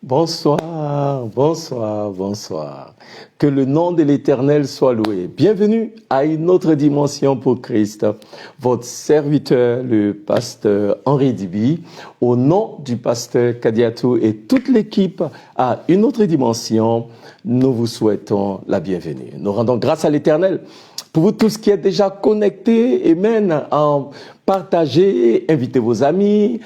Bonsoir, bonsoir, bonsoir. Que le nom de l'Éternel soit loué. Bienvenue à une autre dimension pour Christ. Votre serviteur, le pasteur Henri Dibi, au nom du pasteur Kadiatou et toute l'équipe à une autre dimension, nous vous souhaitons la bienvenue. Nous rendons grâce à l'Éternel pour vous tous qui êtes déjà connectés. Amen. Partagez, invitez vos amis,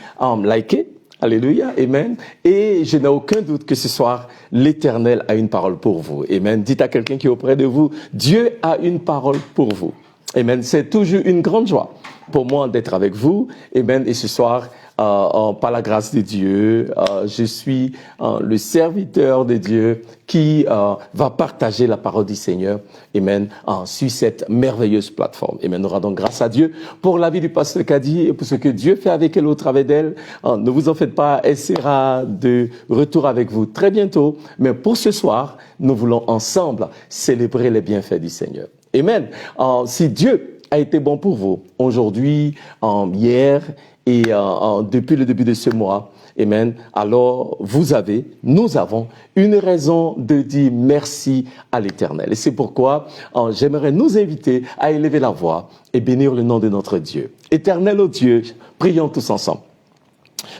likez. Alléluia, amen. Et je n'ai aucun doute que ce soir, l'Éternel a une parole pour vous. Amen. Dites à quelqu'un qui est auprès de vous, Dieu a une parole pour vous. Amen. C'est toujours une grande joie pour moi d'être avec vous. Amen. Et ce soir, par la grâce de Dieu, je suis le serviteur de Dieu qui va partager la parole du Seigneur, amen, sur cette merveilleuse plateforme. Amen. Nous rendons grâce à Dieu pour la vie du pasteur Kadi et pour ce que Dieu fait avec elle au travers d'elle. Ne vous en faites pas, elle sera de retour avec vous très bientôt. Mais pour ce soir, nous voulons ensemble célébrer les bienfaits du Seigneur. Amen. Si Dieu a été bon pour vous aujourd'hui, hier et depuis le début de ce mois, amen, alors nous avons une raison de dire merci à l'Éternel. Et c'est pourquoi j'aimerais nous inviter à élever la voix et bénir le nom de notre Dieu. Éternel, ô Dieu, prions tous ensemble.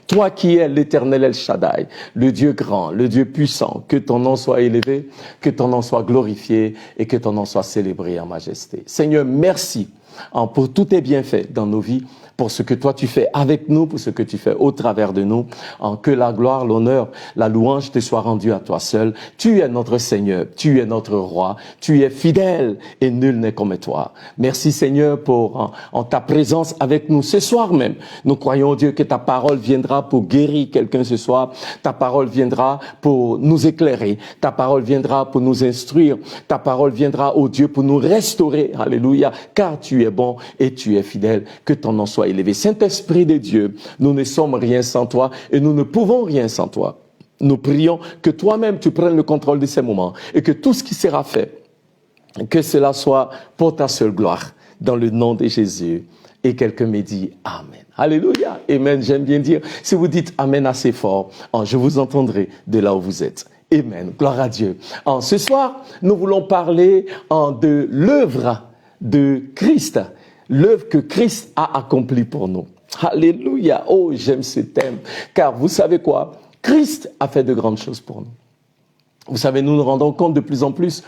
Toi qui es l'Éternel El Shaddai, le Dieu grand, le Dieu puissant, que ton nom soit élevé, que ton nom soit glorifié et que ton nom soit célébré en majesté. Seigneur, merci pour tous tes bienfaits dans nos vies, pour ce que toi tu fais avec nous, pour ce que tu fais au travers de nous, que la gloire, l'honneur, la louange te soit rendue à toi seul. Tu es notre Seigneur, tu es notre Roi, tu es fidèle et nul n'est comme toi. Merci Seigneur pour ta présence avec nous ce soir même. Nous croyons Dieu que ta parole viendra pour guérir quelqu'un ce soir, ta parole viendra pour nous éclairer, ta parole viendra pour nous instruire, ta parole viendra, ô Dieu, pour nous restaurer, alléluia, car tu es bon et tu es fidèle, que ton nom soit élevé. Saint-Esprit de Dieu, nous ne sommes rien sans toi et nous ne pouvons rien sans toi. Nous prions que toi-même tu prennes le contrôle de ces moments et que tout ce qui sera fait, que cela soit pour ta seule gloire, dans le nom de Jésus. Et quelqu'un me dit Amen. Alléluia. Amen. J'aime bien dire, si vous dites Amen assez fort, je vous entendrai de là où vous êtes. Amen. Gloire à Dieu. Ce soir, nous voulons parler de l'œuvre de Christ. L'œuvre que Christ a accomplie pour nous. Alléluia. Oh, j'aime ce thème. Car vous savez quoi? Christ a fait de grandes choses pour nous. Vous savez, nous nous rendons compte de plus en plus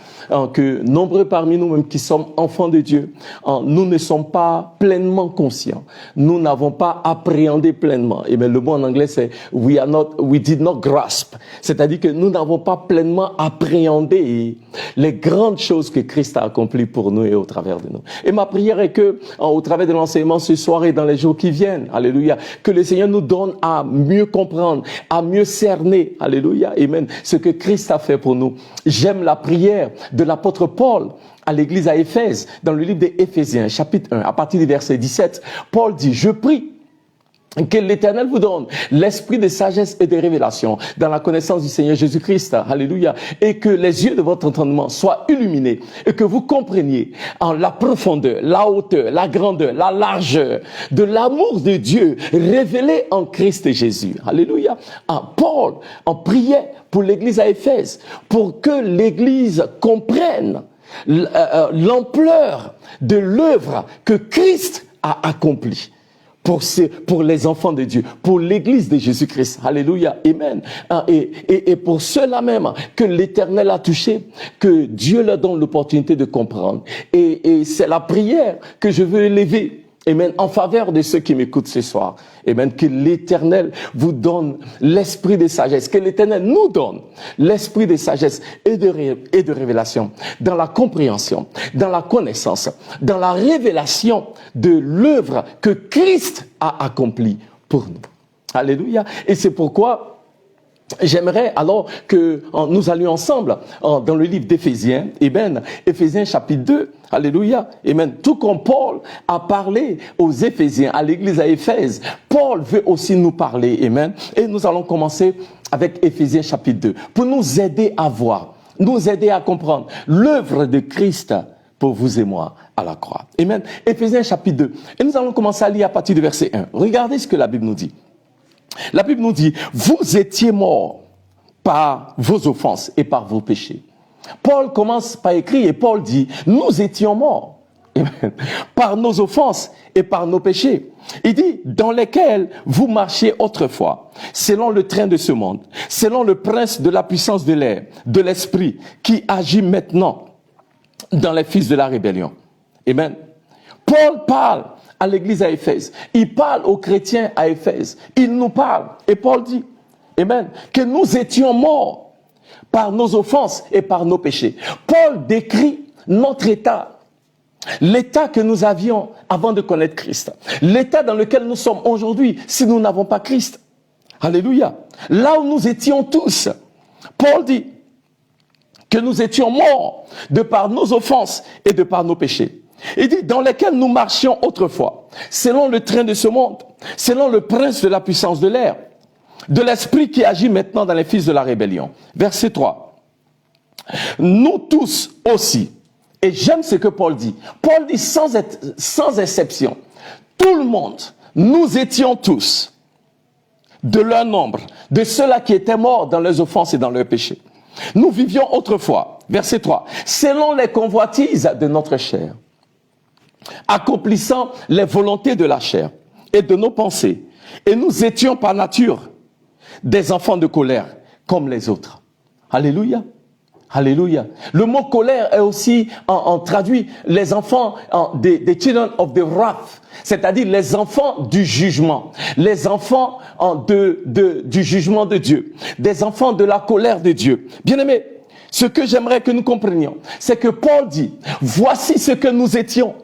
que nombreux parmi nous, même qui sommes enfants de Dieu, nous ne sommes pas pleinement conscients. Nous n'avons pas appréhendé pleinement. Et bien, le mot en anglais, c'est we did not grasp. C'est-à-dire que nous n'avons pas pleinement appréhendé les grandes choses que Christ a accomplies pour nous et au travers de nous. Et ma prière est que, au travers de l'enseignement ce soir et dans les jours qui viennent, alléluia, que le Seigneur nous donne à mieux comprendre, à mieux cerner, alléluia, amen, ce que Christ a fait pour nous. J'aime la prière de l'apôtre Paul à l'église à Éphèse, dans le livre des Éphésiens, chapitre 1, à partir du verset 17. Paul dit, je prie que l'Éternel vous donne l'esprit de sagesse et de révélation dans la connaissance du Seigneur Jésus-Christ. Alléluia. Et que les yeux de votre entendement soient illuminés et que vous compreniez en la profondeur, la hauteur, la grandeur, la largeur de l'amour de Dieu révélé en Christ Jésus. Alléluia. Paul en priait pour l'église à Éphèse pour que l'église comprenne l'ampleur de l'œuvre que Christ a accomplie. Pour les enfants de Dieu, pour l'église de Jésus-Christ. Alléluia, amen. Et pour ceux-là même que l'Éternel a touché, que Dieu leur donne l'opportunité de comprendre. Et c'est la prière que je veux élever. Amen. En faveur de ceux qui m'écoutent ce soir. Amen. Que l'Éternel vous donne l'esprit de sagesse. Que l'Éternel nous donne l'esprit de sagesse et de révélation. Dans la compréhension, dans la connaissance, dans la révélation de l'œuvre que Christ a accomplie pour nous. Alléluia. Et c'est pourquoi j'aimerais alors que nous allions ensemble dans le livre d'Éphésiens, amen, Éphésiens chapitre 2, alléluia, amen. Tout comme Paul a parlé aux Éphésiens, à l'église à Éphèse, Paul veut aussi nous parler, amen. Et nous allons commencer avec Éphésiens chapitre 2, pour nous aider à voir, nous aider à comprendre l'œuvre de Christ pour vous et moi à la croix. Amen. Éphésiens chapitre 2. Et nous allons commencer à lire à partir du verset 1. Regardez ce que la Bible nous dit. La Bible nous dit, vous étiez morts par vos offenses et par vos péchés. Paul commence par écrire et Paul dit, nous étions morts par nos offenses et par nos péchés. Il dit, dans lesquels vous marchiez autrefois, selon le train de ce monde, selon le prince de la puissance de l'air, de l'esprit, qui agit maintenant dans les fils de la rébellion. Amen. Paul parle à l'église à Éphèse. Il parle aux chrétiens à Éphèse. Il nous parle. Et Paul dit, amen, que nous étions morts par nos offenses et par nos péchés. Paul décrit notre état. L'état que nous avions avant de connaître Christ. L'état dans lequel nous sommes aujourd'hui si nous n'avons pas Christ. Alléluia. Là où nous étions tous. Paul dit que nous étions morts de par nos offenses et de par nos péchés. Il dit, dans lesquels nous marchions autrefois, selon le train de ce monde, selon le prince de la puissance de l'air, de l'esprit qui agit maintenant dans les fils de la rébellion. Verset 3. Nous tous aussi, et j'aime ce que Paul dit. Paul dit sans exception, tout le monde, nous étions tous de leur nombre, de ceux-là qui étaient morts dans leurs offenses et dans leurs péchés. Nous vivions autrefois, verset 3, selon les convoitises de notre chair, accomplissant les volontés de la chair et de nos pensées. Et nous étions par nature des enfants de colère comme les autres. Alléluia. Alléluia. Le mot colère est aussi en traduit les enfants des children of the wrath, c'est-à-dire les enfants du jugement, les enfants du jugement de Dieu, des enfants de la colère de Dieu. Bien-aimés, ce que j'aimerais que nous comprenions, c'est que Paul dit, voici ce que nous étions.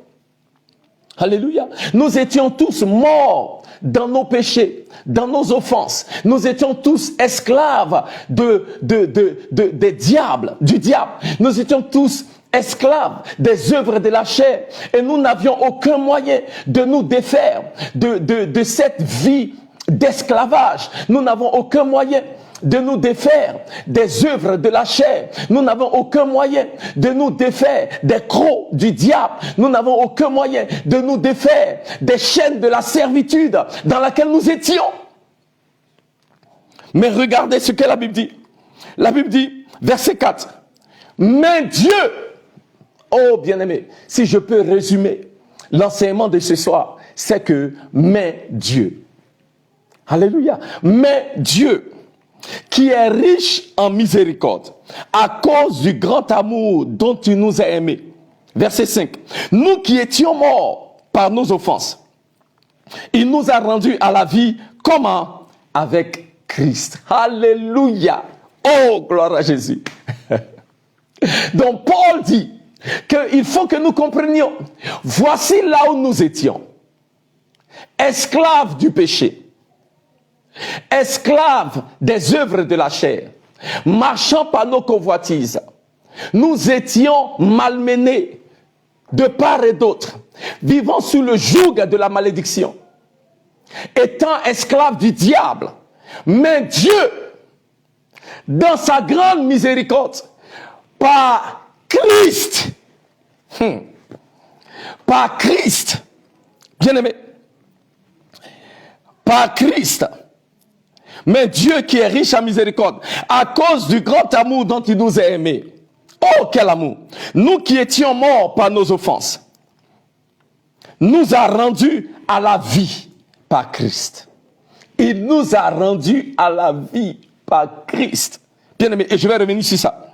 Alléluia. Nous étions tous morts dans nos péchés, dans nos offenses. Nous étions tous esclaves des diables, du diable. Nous étions tous esclaves des œuvres de la chair. Et nous n'avions aucun moyen de nous défaire de cette vie d'esclavage. Nous n'avons aucun moyen de nous défaire des œuvres de la chair. Nous n'avons aucun moyen de nous défaire des crocs du diable. Nous n'avons aucun moyen de nous défaire des chaînes de la servitude dans laquelle nous étions. Mais regardez ce que la Bible dit. La Bible dit, verset 4, mais Dieu, oh bien-aimé, si je peux résumer l'enseignement de ce soir, c'est que mais Dieu. Alléluia. Mais Dieu, qui est riche en miséricorde, à cause du grand amour dont tu nous as aimés. Verset 5. Nous qui étions morts par nos offenses, il nous a rendus à la vie comment? Avec Christ. Alléluia. Oh, gloire à Jésus. Donc Paul dit qu'il faut que nous comprenions, voici là où nous étions, esclaves du péché, esclaves des œuvres de la chair, marchant par nos convoitises. Nous étions malmenés de part et d'autre, vivant sous le joug de la malédiction, étant esclaves du diable. Mais Dieu, dans sa grande miséricorde, par Christ, par Christ, bien-aimé, par Christ, mais Dieu qui est riche en miséricorde, à cause du grand amour dont il nous a aimés. Oh, quel amour! Nous qui étions morts par nos offenses, nous a rendus à la vie par Christ. Il nous a rendus à la vie par Christ. Bien aimé, et je vais revenir sur ça.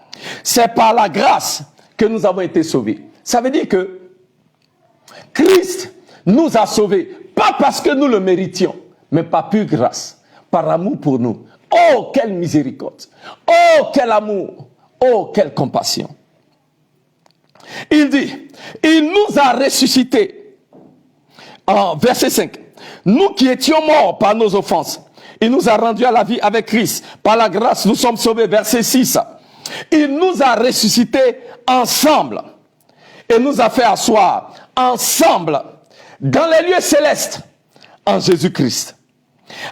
C'est par la grâce que nous avons été sauvés. Ça veut dire que Christ nous a sauvés, pas parce que nous le méritions, mais par pure grâce. Par amour pour nous. Oh, quelle miséricorde. Oh, quel amour. Oh, quelle compassion. Il dit, il nous a ressuscités. En verset 5. Nous qui étions morts par nos offenses, il nous a rendus à la vie avec Christ. Par la grâce, nous sommes sauvés. Verset 6. Il nous a ressuscités ensemble. Et nous a fait asseoir ensemble dans les lieux célestes en Jésus-Christ.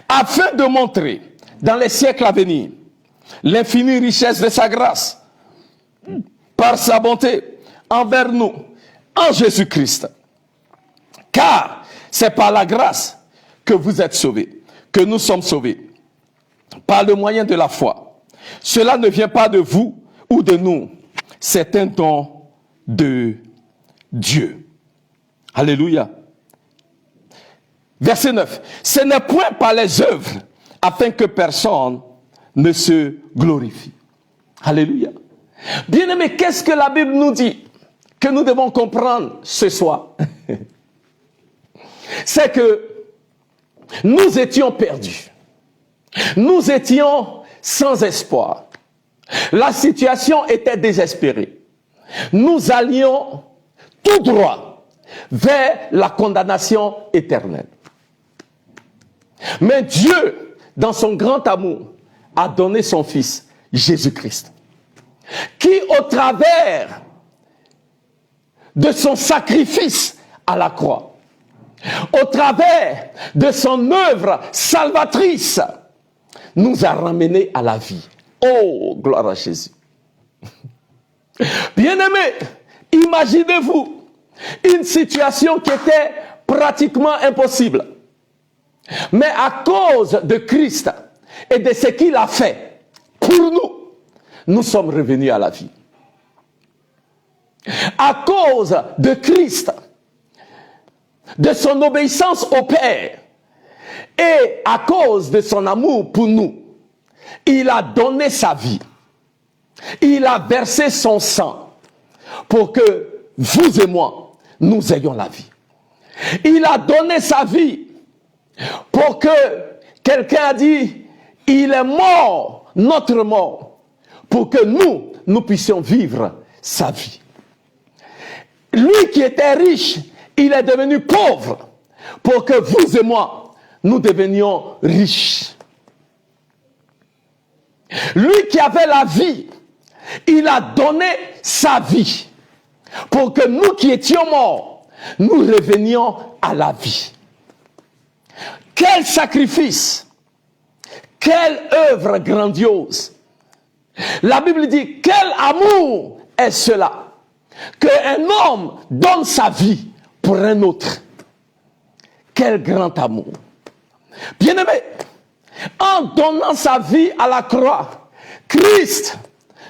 Afin de montrer dans les siècles à venir l'infinie richesse de sa grâce par sa bonté envers nous en Jésus-Christ. Car c'est par la grâce que vous êtes sauvés, que nous sommes sauvés, par le moyen de la foi. Cela ne vient pas de vous ou de nous. C'est un don de Dieu. Alléluia. Verset 9. Ce n'est point par les œuvres afin que personne ne se glorifie. Alléluia. Bien-aimés, qu'est-ce que la Bible nous dit que nous devons comprendre ce soir? C'est que nous étions perdus. Nous étions sans espoir. La situation était désespérée. Nous allions tout droit vers la condamnation éternelle. Mais Dieu, dans son grand amour, a donné son Fils, Jésus-Christ, qui, au travers de son sacrifice à la croix, au travers de son œuvre salvatrice, nous a ramenés à la vie. Oh, gloire à Jésus. Bien-aimés, imaginez-vous une situation qui était pratiquement impossible. Mais à cause de Christ et de ce qu'il a fait pour nous, nous sommes revenus à la vie. À cause de Christ, de son obéissance au Père et à cause de son amour pour nous, il a donné sa vie. Il a versé son sang pour que vous et moi, nous ayons la vie. Il a donné sa vie pour que quelqu'un a dit, il est mort, notre mort, pour que nous puissions vivre sa vie. Lui qui était riche, il est devenu pauvre pour que vous et moi, nous devenions riches. Lui qui avait la vie, il a donné sa vie pour que nous qui étions morts, nous revenions à la vie. Quel sacrifice! Quelle œuvre grandiose! La Bible dit, quel amour est cela? Qu'un homme donne sa vie pour un autre. Quel grand amour! Bien-aimé, en donnant sa vie à la croix, Christ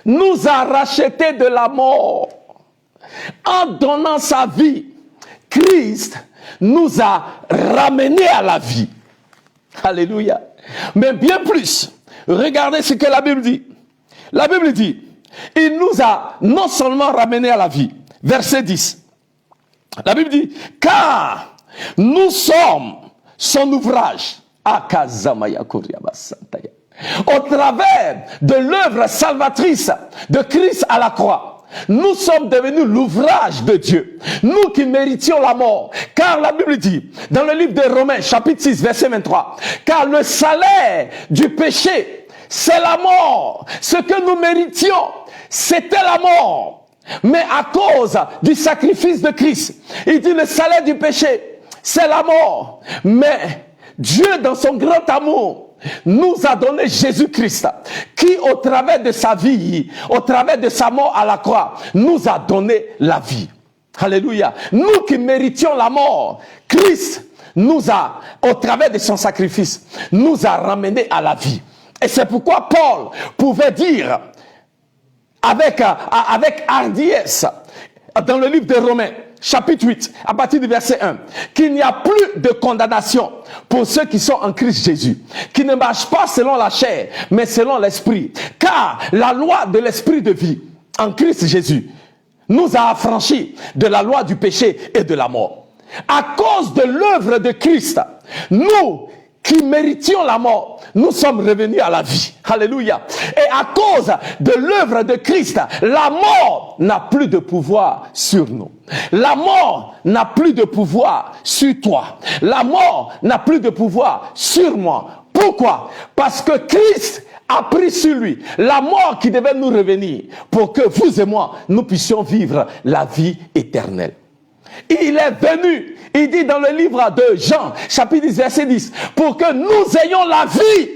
nous a rachetés de la mort. En donnant sa vie, Christ nous a ramenés à la vie. Alléluia. Mais bien plus, regardez ce que la Bible dit. La Bible dit, il nous a non seulement ramenés à la vie. Verset 10. La Bible dit, car nous sommes son ouvrage. Au travers de l'œuvre salvatrice de Christ à la croix, nous sommes devenus l'ouvrage de Dieu. Nous qui méritions la mort. Car la Bible dit, dans le livre de Romains, chapitre 6, verset 23, car le salaire du péché, c'est la mort. Ce que nous méritions, c'était la mort. Mais à cause du sacrifice de Christ, il dit le salaire du péché, c'est la mort. Mais Dieu, dans son grand amour, nous a donné Jésus-Christ, qui au travers de sa vie, au travers de sa mort à la croix, nous a donné la vie. Alléluia. Nous qui méritions la mort, Christ nous a, au travers de son sacrifice, nous a ramenés à la vie. Et c'est pourquoi Paul pouvait dire avec hardiesse dans le livre de Romains, chapitre 8, à partir du verset 1, qu'il n'y a plus de condamnation pour ceux qui sont en Christ Jésus, qui ne marchent pas selon la chair, mais selon l'esprit. Car la loi de l'esprit de vie en Christ Jésus nous a affranchis de la loi du péché et de la mort. À cause de l'œuvre de Christ, nous qui méritions la mort, nous sommes revenus à la vie. Alléluia. Et à cause de l'œuvre de Christ, la mort n'a plus de pouvoir sur nous. La mort n'a plus de pouvoir sur toi. La mort n'a plus de pouvoir sur moi. Pourquoi? Parce que Christ a pris sur lui la mort qui devait nous revenir pour que vous et moi, nous puissions vivre la vie éternelle. Il est venu, il dit dans le livre de Jean, chapitre 10, verset 10, pour que nous ayons la vie.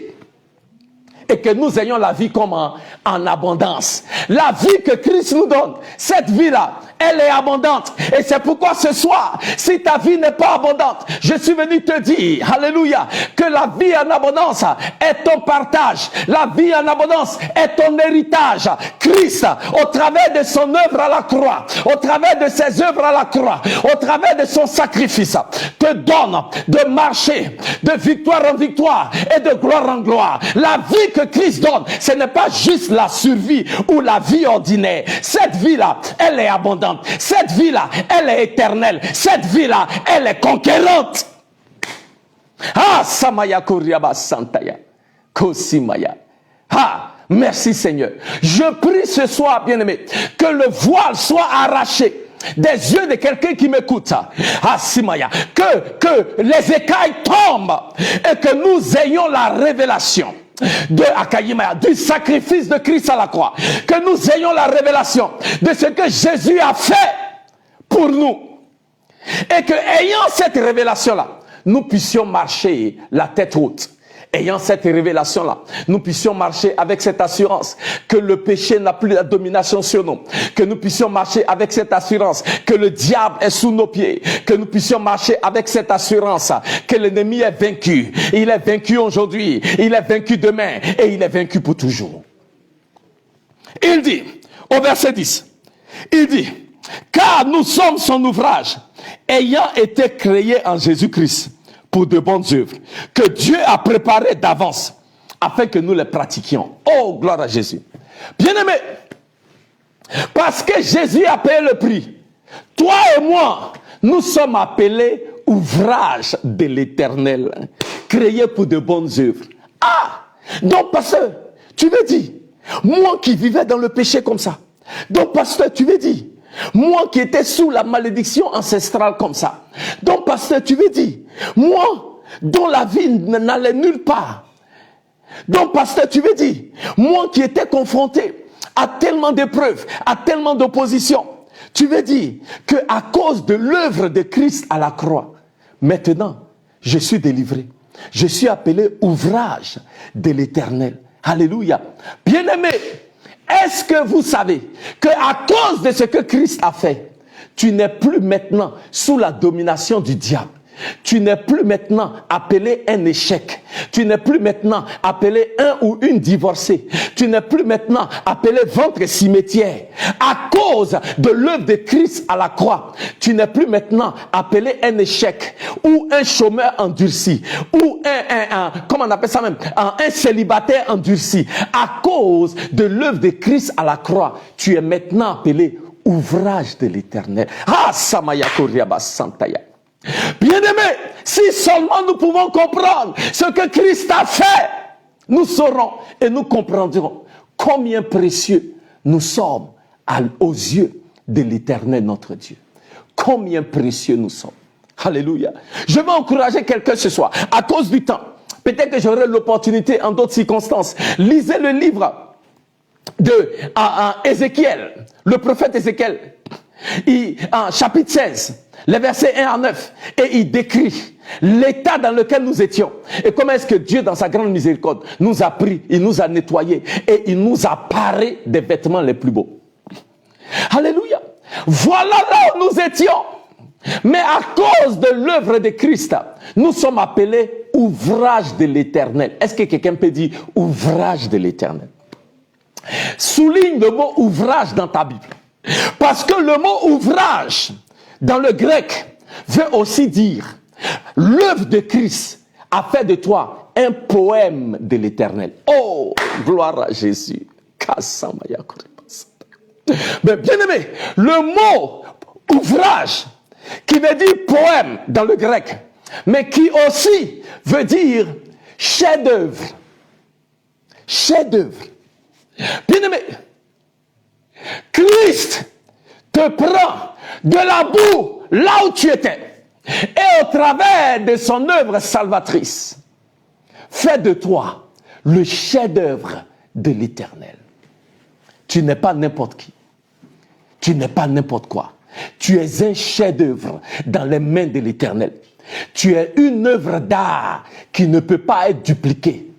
Et que nous ayons la vie comme en abondance. La vie que Christ nous donne, cette vie-là, elle est abondante. Et c'est pourquoi ce soir, si ta vie n'est pas abondante, je suis venu te dire, alléluia, que la vie en abondance est ton partage. La vie en abondance est ton héritage. Christ, au travers de son œuvre à la croix, au travers de ses œuvres à la croix, au travers de son sacrifice, te donne de marcher de victoire en victoire et de gloire en gloire. La vie que Christ donne, ce n'est pas juste la survie ou la vie ordinaire. Cette vie-là, elle est abondante. Cette vie-là, elle est éternelle. Cette vie-là, elle est conquérante. Ah, Samaya Kuriaba Santaya. Kosimaya. Ah, merci Seigneur. Je prie ce soir, bien-aimé, que le voile soit arraché des yeux de quelqu'un qui m'écoute. Ah, Simaya. Que les écailles tombent et que nous ayons la révélation de Akayimaya, du sacrifice de Christ à la croix. Que nous ayons la révélation de ce que Jésus a fait pour nous. Et que, ayant cette révélation-là, nous puissions marcher la tête haute. Ayant cette révélation-là, nous puissions marcher avec cette assurance que le péché n'a plus la domination sur nous. Que nous puissions marcher avec cette assurance que le diable est sous nos pieds. Que nous puissions marcher avec cette assurance que l'ennemi est vaincu. Il est vaincu aujourd'hui, il est vaincu demain et il est vaincu pour toujours. Il dit, au verset 10, il dit, car nous sommes son ouvrage, ayant été créés en Jésus-Christ pour de bonnes œuvres, que Dieu a préparées d'avance, afin que nous les pratiquions. Oh, gloire à Jésus. Bien-aimé, parce que Jésus a payé le prix, toi et moi, nous sommes appelés ouvrages de l'Éternel, créés pour de bonnes œuvres. Ah, donc pasteur, tu veux dire, moi qui vivais dans le péché comme ça, donc pasteur, tu veux dire, moi qui étais sous la malédiction ancestrale comme ça. Donc, pasteur, tu veux dire, moi, dont la vie n'allait nulle part. Donc, pasteur, tu veux dire, moi qui étais confronté à tellement d'épreuves, à tellement d'opposition. Tu veux dire que à cause de l'œuvre de Christ à la croix, maintenant, je suis délivré. Je suis appelé ouvrage de l'Éternel. Alléluia. Bien-aimé, est-ce que vous savez qu'à cause de ce que Christ a fait, tu n'es plus maintenant sous la domination du diable? Tu n'es plus maintenant appelé un échec. Tu n'es plus maintenant appelé un ou une divorcée. Tu n'es plus maintenant appelé ventre cimetière. À cause de l'œuvre de Christ à la croix, tu n'es plus maintenant appelé un échec ou un chômeur endurci ou comment on appelle ça même, un célibataire endurci. À cause de l'œuvre de Christ à la croix, tu es maintenant appelé ouvrage de l'Éternel. Ah, Samaya Koriaba Santaya. Bien-aimés, si seulement nous pouvons comprendre ce que Christ a fait, nous saurons et nous comprendrons combien précieux nous sommes aux yeux de l'Éternel notre Dieu. Combien précieux nous sommes. Alléluia. Je vais encourager quelqu'un ce soir. À cause du temps, peut-être que j'aurai l'opportunité en d'autres circonstances. Lisez le livre de Ézéchiel, le prophète Ézéchiel, chapitre 16. Les versets 1 à 9, et il décrit l'état dans lequel nous étions. Et comment est-ce que Dieu, dans sa grande miséricorde, nous a pris, il nous a nettoyés, et il nous a paré des vêtements les plus beaux. Alléluia. Voilà là où nous étions. Mais à cause de l'œuvre de Christ, nous sommes appelés ouvrage de l'Éternel. Est-ce que quelqu'un peut dire ouvrage de l'Éternel? Souligne le mot ouvrage dans ta Bible. Parce que le mot ouvrage, dans le grec, veut aussi dire l'œuvre de Christ a fait de toi un poème de l'Éternel. Oh, gloire à Jésus. Mais bien aimé, le mot ouvrage, qui veut dire poème dans le grec, mais qui aussi veut dire chef-d'œuvre. Chef-d'œuvre. Bien aimé, Christ te prend de la boue là où tu étais et au travers de son œuvre salvatrice fait de toi le chef-d'œuvre de l'Éternel. Tu n'es pas n'importe qui, tu n'es pas n'importe quoi, tu es un chef-d'œuvre dans les mains de l'Éternel. Tu es une œuvre d'art qui ne peut pas être dupliquée.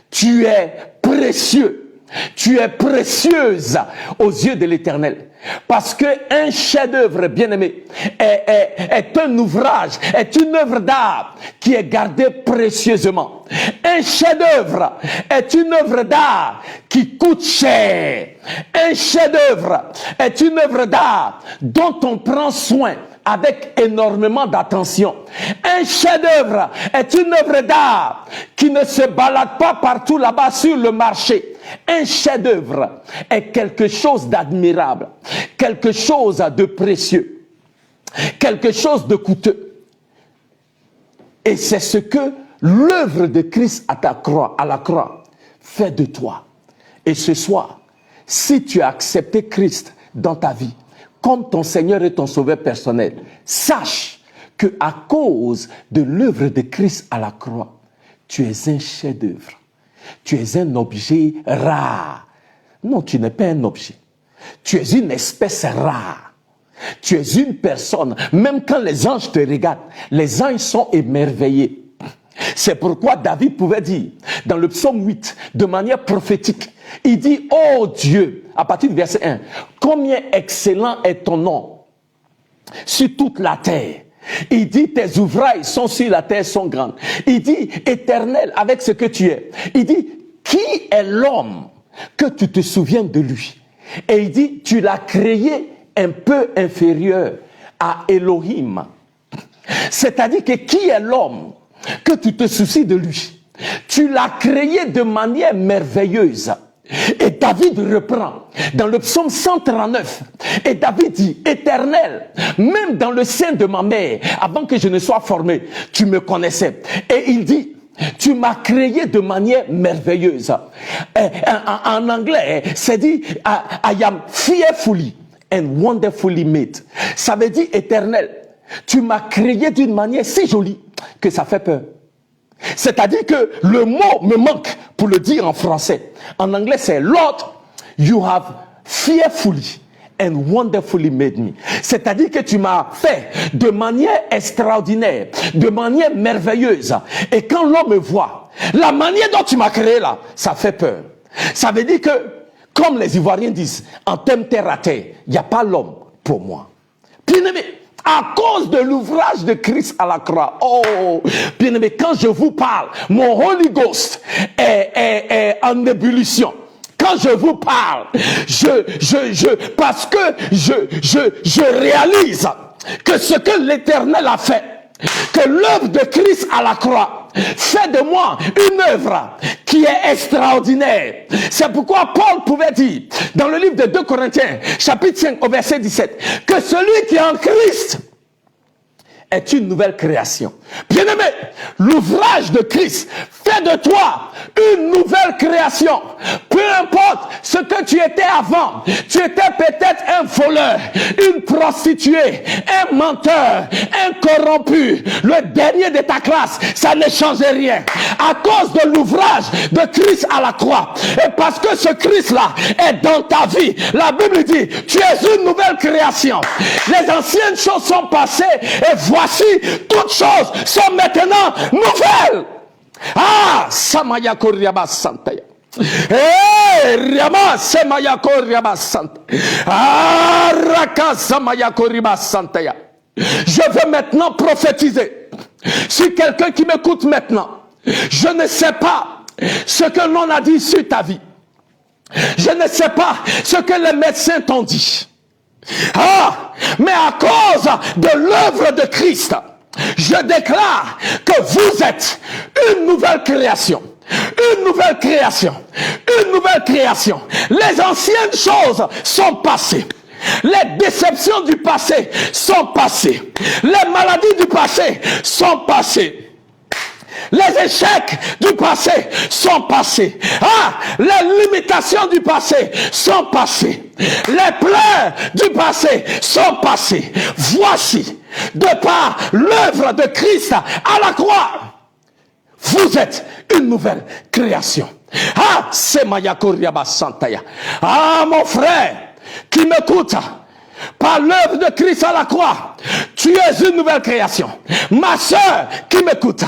Tu es précieux Tu es précieuse aux yeux de l'Éternel. Parce qu'un chef-d'œuvre, bien-aimé, est un ouvrage, est une œuvre d'art qui est gardée précieusement. Un chef-d'œuvre est une œuvre d'art qui coûte cher. Un chef-d'œuvre est une œuvre d'art dont on prend soin avec énormément d'attention. Un chef-d'œuvre est une œuvre d'art qui ne se balade pas partout là-bas sur le marché. Un chef-d'œuvre est quelque chose d'admirable, quelque chose de précieux, quelque chose de coûteux. Et c'est ce que l'œuvre de Christ à la croix fait de toi. Et ce soir, si tu as accepté Christ dans ta vie, comme ton Seigneur et ton Sauveur personnel, sache que à cause de l'œuvre de Christ à la croix, tu es un chef-d'œuvre. Tu es un objet rare. Non, tu n'es pas un objet. Tu es une espèce rare. Tu es une personne. Même quand les anges te regardent, les anges sont émerveillés. C'est pourquoi David pouvait dire, dans le psaume 8, de manière prophétique, il dit, « Oh Dieu », à partir du verset 1, « Combien excellent est ton nom sur toute la terre ». Il dit, tes ouvrages sont sur la terre, sont grandes. Il dit, éternel, avec ce que tu es. Il dit, qui est l'homme que tu te souviens de lui? Et il dit, tu l'as créé un peu inférieur à Elohim. C'est-à-dire que qui est l'homme que tu te soucies de lui? Tu l'as créé de manière merveilleuse. Et David reprend dans le psaume 139 et David dit, Éternel, même dans le sein de ma mère, avant que je ne sois formé, tu me connaissais. Et il dit, tu m'as créé de manière merveilleuse. En anglais, c'est dit, I am fearfully and wonderfully made. Ça veut dire, Éternel, tu m'as créé d'une manière si jolie que ça fait peur. C'est-à-dire que le mot me manque pour le dire en français. En anglais, c'est Lord, you have fearfully and wonderfully made me. C'est-à-dire que tu m'as fait de manière extraordinaire, de manière merveilleuse. Et quand l'homme me voit, la manière dont tu m'as créé là, ça fait peur. Ça veut dire que, comme les Ivoiriens disent, en termes terre à terre, il n'y a pas l'homme pour moi. Bien-aimé, à cause de l'ouvrage de Christ à la croix. Oh, bien aimé, quand je vous parle, mon Holy Ghost est en ébullition. Quand je vous parle, parce que je réalise que ce que l'Éternel a fait, que l'œuvre de Christ à la croix fait de moi une œuvre qui est extraordinaire. C'est pourquoi Paul pouvait dire dans le livre de 2 Corinthiens, chapitre 5 au verset 17, que celui qui est en Christ est une nouvelle création. Bien-aimé, l'ouvrage de Christ fait de toi une nouvelle création. Peu importe ce que tu étais avant, tu étais peut-être un voleur, une prostituée, un menteur, un corrompu, le dernier de ta classe, ça ne changeait rien. À cause de l'ouvrage de Christ à la croix, et parce que ce Christ-là est dans ta vie, la Bible dit, tu es une nouvelle création. Les anciennes choses sont passées et voici, toutes choses sont maintenant nouvelles. Ah, Samaya Koriaba Santaya. Eh, Riama Samaya Koriaba Santaya. Ah, Raka Samaya Koriaba Santaya. Je veux maintenant prophétiser. Si quelqu'un qui m'écoute maintenant, je ne sais pas ce que l'on a dit sur ta vie. Je ne sais pas ce que les médecins t'ont dit. Ah, mais à cause de l'œuvre de Christ, je déclare que vous êtes une nouvelle création. Une nouvelle création. Une nouvelle création. Les anciennes choses sont passées. Les déceptions du passé sont passées. Les maladies du passé sont passées. Les échecs du passé sont passés. Ah, les limitations du passé sont passées. Les pleurs du passé sont passés. Voici, de par l'œuvre de Christ à la croix, vous êtes une nouvelle création. Ah, c'est Maya Koriaba Santaya. Ah, mon frère qui m'écoute, Par l'œuvre de Christ à la croix, tu es une nouvelle création. Ma sœur qui m'écoute,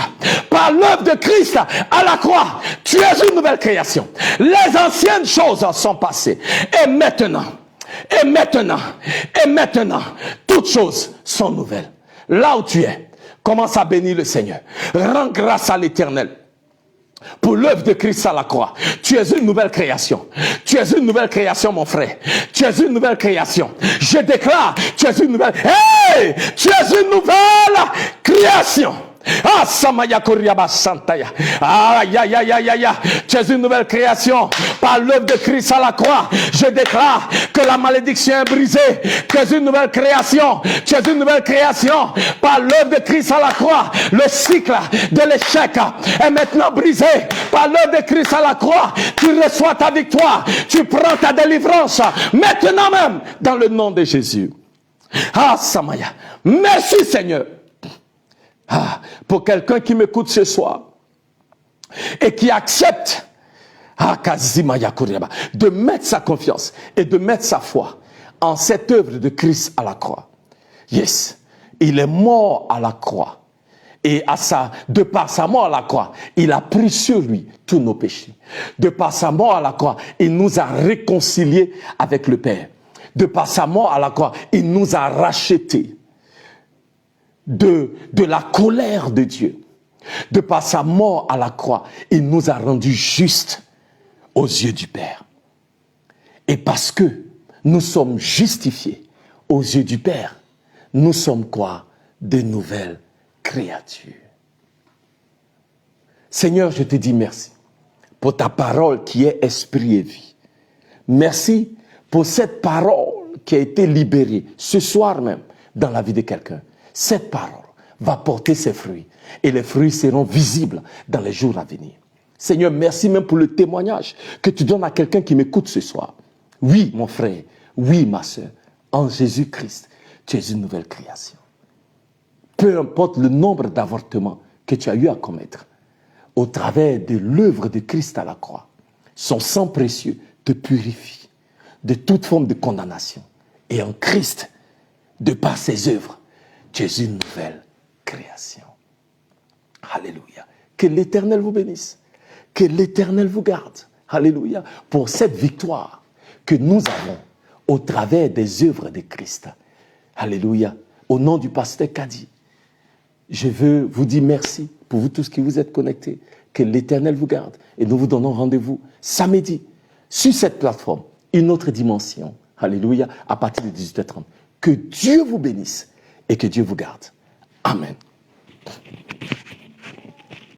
par l'œuvre de Christ à la croix, tu es une nouvelle création. Les anciennes choses sont passées. Et maintenant, toutes choses sont nouvelles. Là où tu es, commence à bénir le Seigneur. Rends grâce à l'Éternel pour l'œuvre de Christ à la croix. Tu es une nouvelle création. Tu es une nouvelle création, mon frère. Tu es une nouvelle création. Je déclare, tu es une nouvelle... Hey! Tu es une nouvelle création. Ah, Samaya Koriaba Santaya. Aïe, aïe, aïe, aïe, aïe. Tu es une nouvelle création. Par l'œuvre de Christ à la croix, je déclare que la malédiction est brisée. Tu es une nouvelle création. Tu es une nouvelle création. Par l'œuvre de Christ à la croix, le cycle de l'échec est maintenant brisé. Par l'œuvre de Christ à la croix, tu reçois ta victoire. Tu prends ta délivrance. Maintenant même, dans le nom de Jésus. Ah, Samaya. Merci, Seigneur. Ah, pour quelqu'un qui m'écoute ce soir et qui accepte de mettre sa confiance et de mettre sa foi en cette œuvre de Christ à la croix. Yes, il est mort à la croix. Et de par sa mort à la croix, il a pris sur lui tous nos péchés. De par sa mort à la croix, il nous a réconciliés avec le Père. De par sa mort à la croix, il nous a rachetés de la colère de Dieu. De par sa mort à la croix, il nous a rendus justes aux yeux du Père. Et parce que nous sommes justifiés aux yeux du Père, nous sommes quoi? De nouvelles créatures. Seigneur, je te dis merci pour ta parole qui est esprit et vie. Merci pour cette parole qui a été libérée ce soir même dans la vie de quelqu'un. Cette parole va porter ses fruits et les fruits seront visibles dans les jours à venir. Seigneur, merci même pour le témoignage que tu donnes à quelqu'un qui m'écoute ce soir. Oui, mon frère, oui, ma soeur, en Jésus-Christ, tu es une nouvelle création. Peu importe le nombre d'avortements que tu as eu à commettre, au travers de l'œuvre de Christ à la croix, son sang précieux te purifie de toute forme de condamnation. Et en Christ, de par ses œuvres, tu es une nouvelle création. Alléluia. Que l'Éternel vous bénisse. Que l'Éternel vous garde. Alléluia. Pour cette victoire que nous avons au travers des œuvres de Christ. Alléluia. Au nom du pasteur Kadi, je veux vous dire merci pour vous tous qui vous êtes connectés. Que l'Éternel vous garde. Et nous vous donnons rendez-vous samedi sur cette plateforme. Une autre dimension. Alléluia. À partir de 18h30. Que Dieu vous bénisse et que Dieu vous garde. Amen.